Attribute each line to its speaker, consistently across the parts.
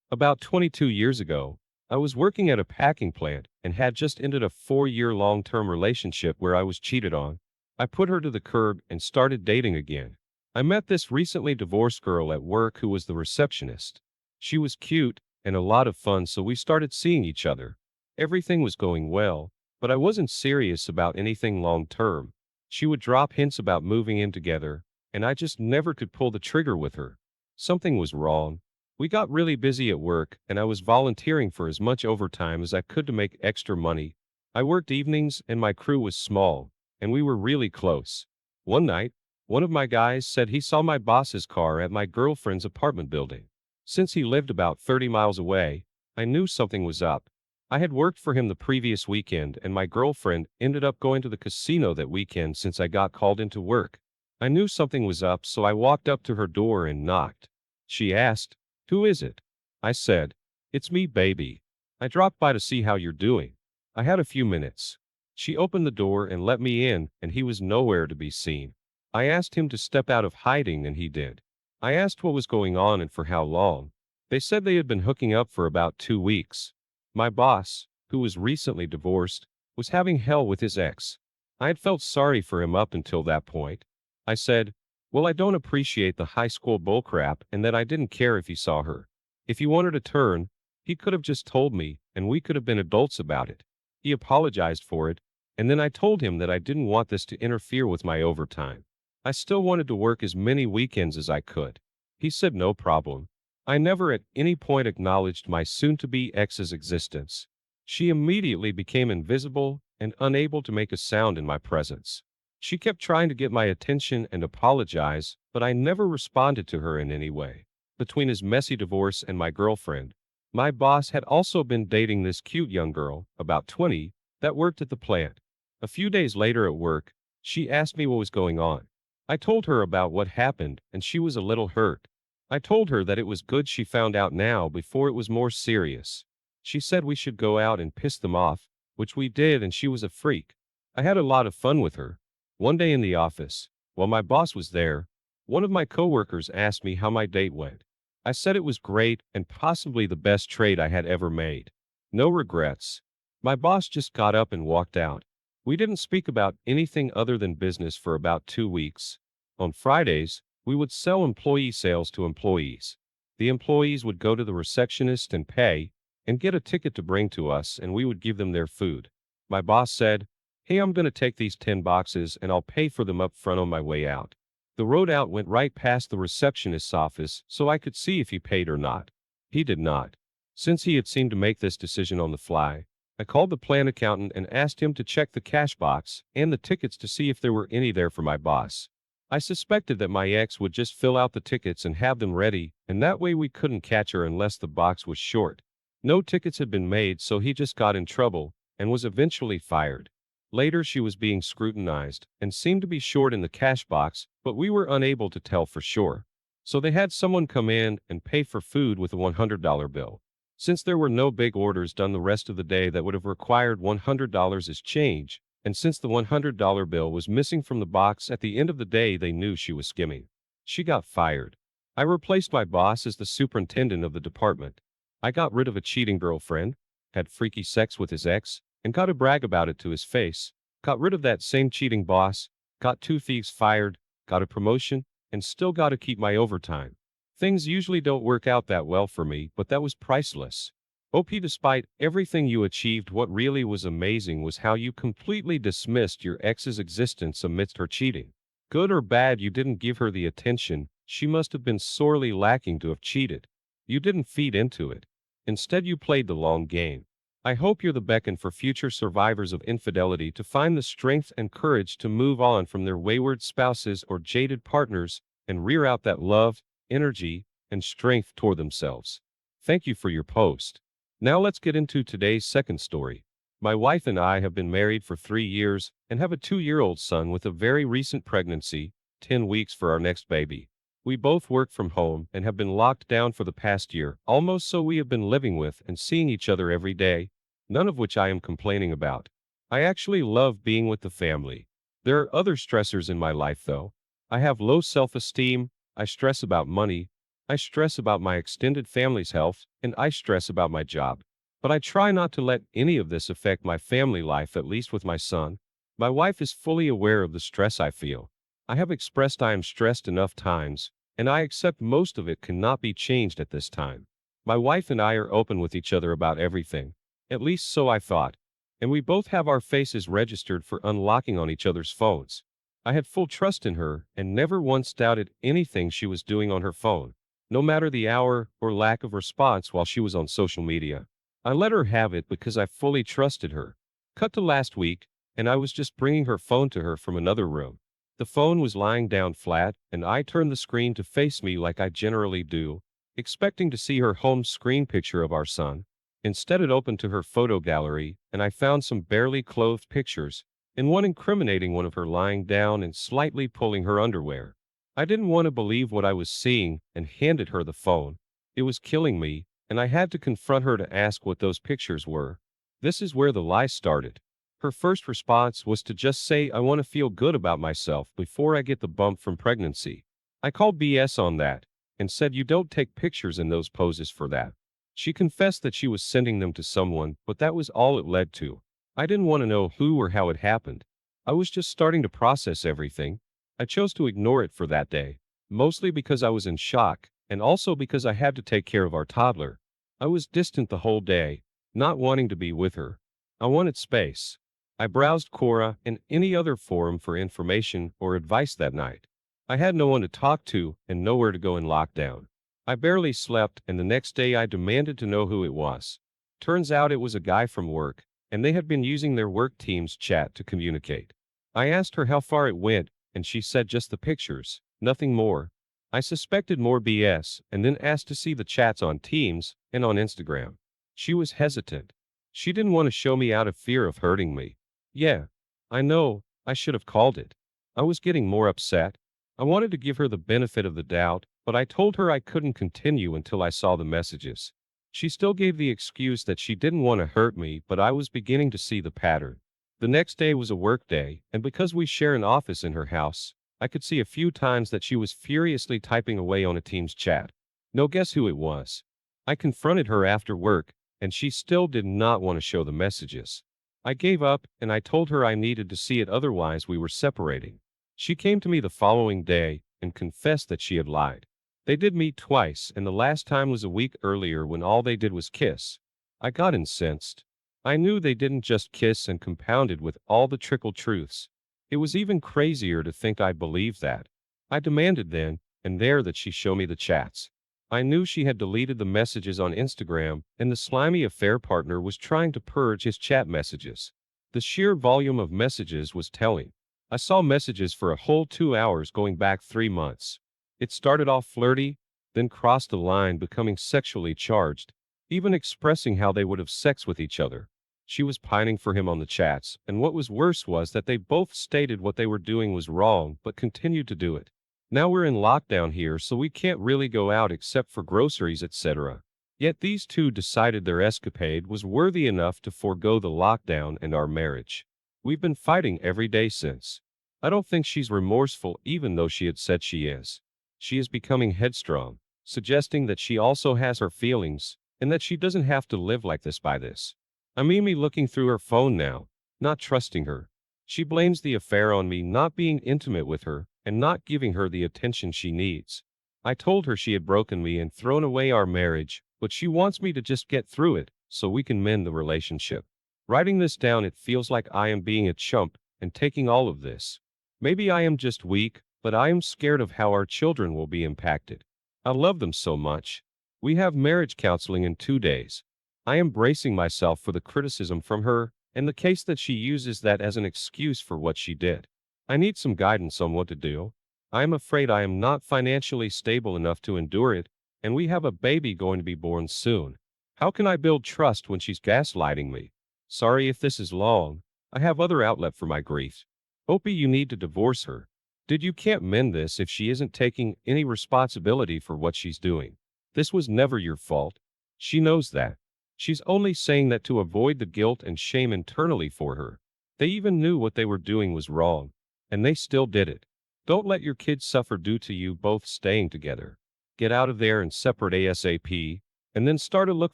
Speaker 1: About 22 years ago, I was working at a packing plant and had just ended a 4-year long-term relationship where I was cheated on. I put her to the curb and started dating again. I met this recently divorced girl at work who was the receptionist. She was cute and a lot of fun, so we started seeing each other. Everything was going well, but I wasn't serious about anything long-term. She would drop hints about moving in together, and I just never could pull the trigger with her. Something was wrong. We got really busy at work, and I was volunteering for as much overtime as I could to make extra money. I worked evenings, and my crew was small, and we were really close. One night, one of my guys said he saw my boss's car at my girlfriend's apartment building. Since he lived about 30 miles away, I knew something was up. I had worked for him the previous weekend, and my girlfriend ended up going to the casino that weekend since I got called into work. I knew something was up, so I walked up to her door and knocked. She asked, "Who is it?" I said, "It's me, baby. I dropped by to see how you're doing." I had a few minutes. She opened the door and let me in, and he was nowhere to be seen. I asked him to step out of hiding, and he did. I asked what was going on and for how long. They said they had been hooking up for about 2 weeks. My boss, who was recently divorced, was having hell with his ex. I had felt sorry for him up until that point. I said, "Well, I don't appreciate the high school bullcrap and that I didn't care if he saw her. If he wanted to turn, he could have just told me, and we could have been adults about it." He apologized for it, and then I told him that I didn't want this to interfere with my overtime. I still wanted to work as many weekends as I could. He said no problem. I never at any point acknowledged my soon-to-be ex's existence. She immediately became invisible and unable to make a sound in my presence. She kept trying to get my attention and apologize, but I never responded to her in any way. Between his messy divorce and my girlfriend, my boss had also been dating this cute young girl, about 20, that worked at the plant. A few days later at work, she asked me what was going on. I told her about what happened, and she was a little hurt. I told her that it was good she found out now before it was more serious. She said we should go out and piss them off, which we did, and she was a freak. I had a lot of fun with her. One day in the office, while my boss was there, one of my coworkers asked me how my date went. I said it was great and possibly the best trade I had ever made. No regrets. My boss just got up and walked out. We didn't speak about anything other than business for about 2 weeks. On Fridays, we would sell employee sales to employees. The employees would go to the receptionist and pay, and get a ticket to bring to us, and we would give them their food. My boss said, "Hey, I'm going to take these 10 boxes and I'll pay for them up front on my way out." The road out went right past the receptionist's office, so I could see if he paid or not. He did not. Since he had seemed to make this decision on the fly, I called the plant accountant and asked him to check the cash box and the tickets to see if there were any there for my boss. I suspected that my ex would just fill out the tickets and have them ready, and that way we couldn't catch her unless the box was short. No tickets had been made, so he just got in trouble and was eventually fired. Later, she was being scrutinized and seemed to be short in the cash box, but we were unable to tell for sure. So they had someone come in and pay for food with a $100 bill. Since there were no big orders done the rest of the day that would have required $100 as change, and since the $100 bill was missing from the box at the end of the day, they knew she was skimming. She got fired. I replaced my boss as the superintendent of the department. I got rid of a cheating girlfriend, had freaky sex with his ex, and got to brag about it to his face. Got rid of that same cheating boss, got 2 thieves fired, got a promotion, and still got to keep my overtime. Things usually don't work out that well for me, but that was priceless. OP, despite everything you achieved, what really was amazing was how you completely dismissed your ex's existence amidst her cheating. Good or bad, you didn't give her the attention she must have been sorely lacking to have cheated. You didn't feed into it. Instead, you played the long game. I hope you're the beacon for future survivors of infidelity to find the strength and courage to move on from their wayward spouses or jaded partners and rear out that love, energy, and strength toward themselves. Thank you for your post. Now let's get into today's second story. My wife and I have been married for 3 years and have a 2-year-old son with a very recent pregnancy, 10 weeks for our next baby. We both work from home and have been locked down for the past year, almost, so we have been living with and seeing each other every day, none of which I am complaining about. I actually love being with the family. There are other stressors in my life though. I have low self-esteem, I stress about money, I stress about my extended family's health, and I stress about my job. But I try not to let any of this affect my family life, at least with my son. My wife is fully aware of the stress I feel. I have expressed I am stressed enough times, and I accept most of it cannot be changed at this time. My wife and I are open with each other about everything. At least so I thought. And we both have our faces registered for unlocking on each other's phones. I had full trust in her and never once doubted anything she was doing on her phone, no matter the hour or lack of response while she was on social media. I let her have it because I fully trusted her. Cut to last week, and I was just bringing her phone to her from another room. The phone was lying down flat, and I turned the screen to face me like I generally do, expecting to see her home screen picture of our son. Instead, it opened to her photo gallery, and I found some barely clothed pictures, and one incriminating one of her lying down and slightly pulling her underwear. I didn't want to believe what I was seeing and handed her the phone. It was killing me, and I had to confront her to ask what those pictures were. This is where the lie started. Her first response was to just say, I want to feel good about myself before I get the bump from pregnancy. I called BS on that and said, you don't take pictures in those poses for that. She confessed that she was sending them to someone, but that was all it led to. I didn't want to know who or how it happened. I was just starting to process everything. I chose to ignore it for that day, mostly because I was in shock, and also because I had to take care of our toddler. I was distant the whole day, not wanting to be with her. I wanted space. I browsed Quora and any other forum for information or advice that night. I had no one to talk to and nowhere to go in lockdown. I barely slept, and the next day I demanded to know who it was. Turns out it was a guy from work, and they had been using their work team's chat to communicate. I asked her how far it went, and she said just the pictures, nothing more. I suspected more BS, and then asked to see the chats on Teams and on Instagram. She was hesitant. She didn't want to show me out of fear of hurting me. Yeah, I know, I should have called it. I was getting more upset. I wanted to give her the benefit of the doubt, but I told her I couldn't continue until I saw the messages. She still gave the excuse that she didn't want to hurt me, but I was beginning to see the pattern. The next day was a work day, and because we share an office in her house, I could see a few times that she was furiously typing away on a Teams chat. No, guess who it was? I confronted her after work, and she still did not want to show the messages. I gave up, and I told her I needed to see it, otherwise we were separating. She came to me the following day and confessed that she had lied. They did meet twice, and the last time was a week earlier when all they did was kiss. I got incensed. I knew they didn't just kiss, and compounded with all the trickle truths. It was even crazier to think I believed that. I demanded then and there that she show me the chats. I knew she had deleted the messages on Instagram, and the slimy affair partner was trying to purge his chat messages. The sheer volume of messages was telling. I saw messages for a whole 2 hours going back 3 months. It started off flirty, then crossed the line, becoming sexually charged, even expressing how they would have sex with each other. She was pining for him on the chats, and what was worse was that they both stated what they were doing was wrong but continued to do it. Now we're in lockdown here, so we can't really go out except for groceries, etc. Yet these two decided their escapade was worthy enough to forego the lockdown and our marriage. We've been fighting every day since. I don't think she's remorseful, even though she had said she is. She is becoming headstrong, suggesting that she also has her feelings, and that she doesn't have to live like this by this. I'm me looking through her phone now, not trusting her. She blames the affair on me not being intimate with her and not giving her the attention she needs. I told her she had broken me and thrown away our marriage, but she wants me to just get through it so we can mend the relationship. Writing this down, it feels like I am being a chump and taking all of this. Maybe I am just weak, but I am scared of how our children will be impacted. I love them so much. We have marriage counseling in 2 days. I am bracing myself for the criticism from her and the case that she uses that as an excuse for what she did. I need some guidance on what to do. I am afraid I am not financially stable enough to endure it, and we have a baby going to be born soon. How can I build trust when she's gaslighting me? Sorry if this is long. I have other outlet for my grief. Opie, you need to divorce her. Did you can't mend this if she isn't taking any responsibility for what she's doing. This was never your fault. She knows that. She's only saying that to avoid the guilt and shame internally for her. They even knew what they were doing was wrong, and they still did it. Don't let your kids suffer due to you both staying together. Get out of there and separate ASAP, and then start to look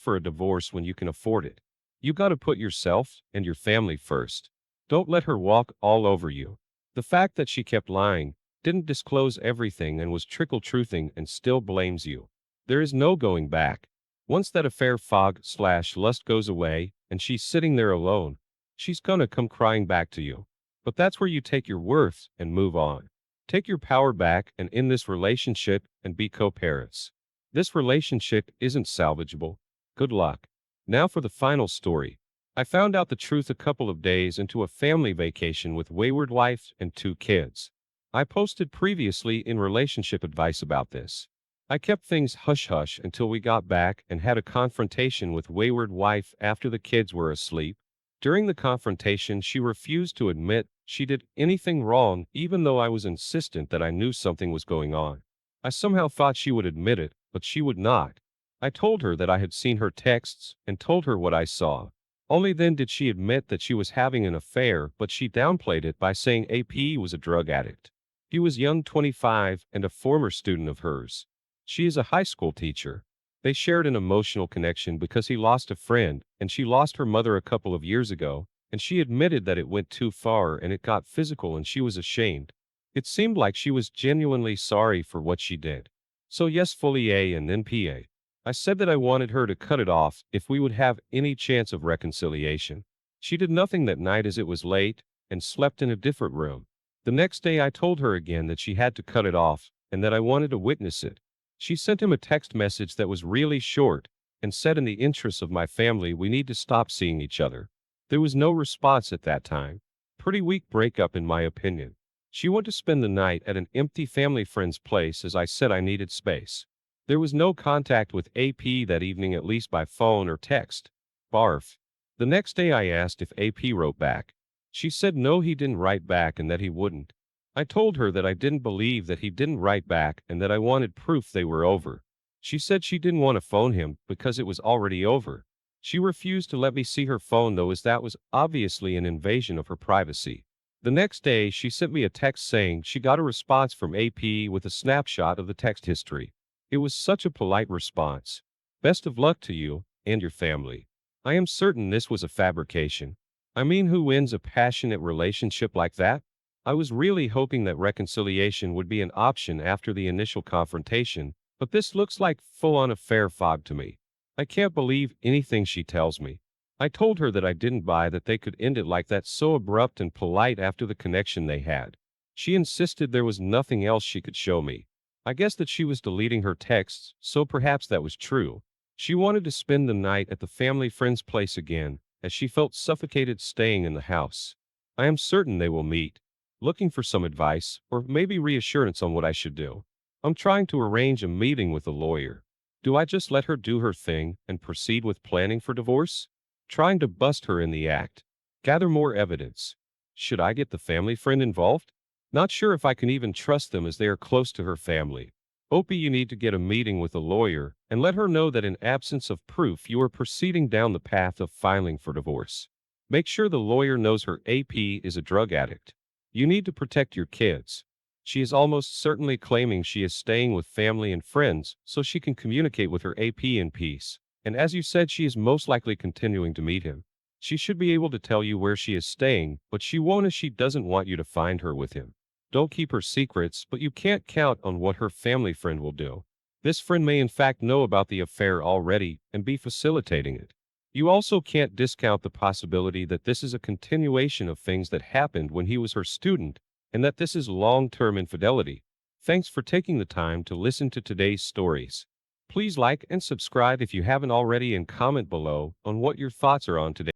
Speaker 1: for a divorce when you can afford it. You gotta put yourself and your family first. Don't let her walk all over you. The fact that she kept lying, didn't disclose everything and was trickle-truthing and still blames you. There is no going back. Once that affair fog/lust goes away and she's sitting there alone, she's gonna come crying back to you. But that's where you take your worth and move on. Take your power back and end this relationship and be co-parents. This relationship isn't salvageable. Good luck. Now for the final story. I found out the truth a couple of days into a family vacation with wayward wife and 2 kids. I posted previously in relationship advice about this. I kept things hush-hush until we got back and had a confrontation with wayward wife after the kids were asleep. During the confrontation, she refused to admit she did anything wrong, even though I was insistent that I knew something was going on. I somehow thought she would admit it, but she would not. I told her that I had seen her texts and told her what I saw. Only then did she admit that she was having an affair, but she downplayed it by saying AP was a drug addict. He was young, 25, and a former student of hers. She is a high school teacher. They shared an emotional connection because he lost a friend, and she lost her mother a couple of years ago, and she admitted that it went too far and it got physical and she was ashamed. It seemed like she was genuinely sorry for what she did. So yes, fully A and then PA. I said that I wanted her to cut it off if we would have any chance of reconciliation. She did nothing that night as it was late, and slept in a different room. The next day I told her again that she had to cut it off, and that I wanted to witness it. She sent him a text message that was really short, and said in the interests of my family we need to stop seeing each other. There was no response at that time. Pretty weak breakup in my opinion. She went to spend the night at an empty family friend's place as I said I needed space. There was no contact with AP that evening, at least by phone or text. Barf. The next day I asked if AP wrote back. She said no, he didn't write back and that he wouldn't. I told her that I didn't believe that he didn't write back and that I wanted proof they were over. She said she didn't want to phone him because it was already over. She refused to let me see her phone though, as that was obviously an invasion of her privacy. The next day she sent me a text saying she got a response from AP with a snapshot of the text history. It was such a polite response. Best of luck to you and your family. I am certain this was a fabrication. I mean, who ends a passionate relationship like that? I was really hoping that reconciliation would be an option after the initial confrontation, but this looks like full-on affair fog to me. I can't believe anything she tells me. I told her that I didn't buy that they could end it like that, so abrupt and polite after the connection they had. She insisted there was nothing else she could show me. I guess that she was deleting her texts, so perhaps that was true. She wanted to spend the night at the family friend's place again, as she felt suffocated staying in the house. I am certain they will meet. Looking for some advice, or maybe reassurance on what I should do. I'm trying to arrange a meeting with a lawyer. Do I just let her do her thing and proceed with planning for divorce? Trying to bust her in the act. Gather more evidence. Should I get the family friend involved? Not sure if I can even trust them as they are close to her family. Opie, you need to get a meeting with a lawyer and let her know that in absence of proof you are proceeding down the path of filing for divorce. Make sure the lawyer knows her AP is a drug addict. You need to protect your kids. She is almost certainly claiming she is staying with family and friends so she can communicate with her AP in peace. And as you said, she is most likely continuing to meet him. She should be able to tell you where she is staying, but she won't as she doesn't want you to find her with him. Don't keep her secrets, but you can't count on what her family friend will do. This friend may in fact know about the affair already and be facilitating it. You also can't discount the possibility that this is a continuation of things that happened when he was her student, and that this is long-term infidelity. Thanks for taking the time to listen to today's stories. Please like and subscribe if you haven't already, and comment below on what your thoughts are on today.